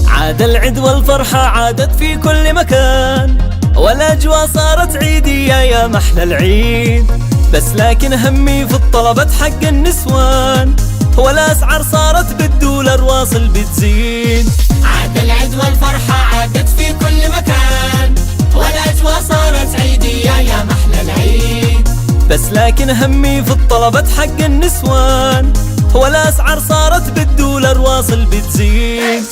عاد العيد والفرحة عادت في كل مكان، والأجواء صارت عيدية يا محلى العيد. بس لكن همي في الطلبات حق النسوان، والأسعار صارت بالدولار واصل بتزيد. عاد العيد والفرحة عادت في كل مكان، والأجواء صارت عيدية يا محلى العيد. بس لكن همي في الطلبات حق النسوان، والأسعار صارت بالدولار واصل بتزيد.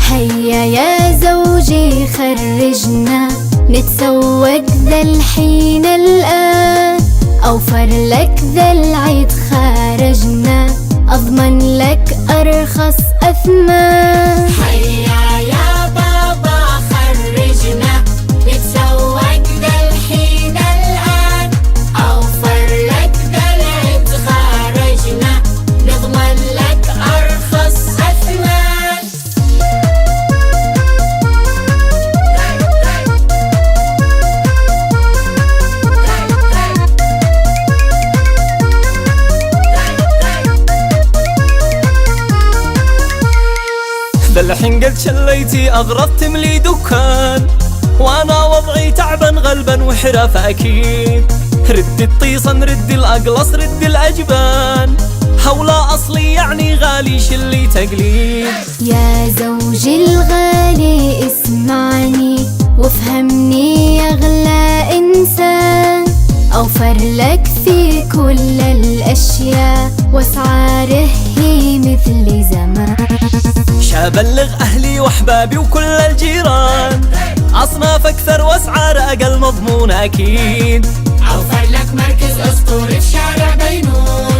هيا يا زوجي خرجنا نتسوق ذا الحين الآن، أوفر لك ذا العيد خارجنا أضمن لك أرخص أثمان. هيا يا بابا خرجنا نتسوق ذا الحين الآن، أوفر لك ذا العيد خارجنا نضمن لك أرخص أثمان. للحين قد شليتي أغراض تملي دكان، وأنا وضعي تعبان غلبا وحرف أكيد. ردي الطيصة ردي الأقلص ردي الأجبان، هولا أصلي يعني غالي شلي تقليد. يا زوجي الغالي اسمعني وافهمني يا أغلى إنسان، أوفر لك في كل الأشياء وأسعاره هي مثل زمان. شابلغ أهلي وأحبابي وكل الجيران، أصناف أكثر وأسعار أقل مضمونة أكيد. أوفر لك مركز أسطوري في شارع بينون،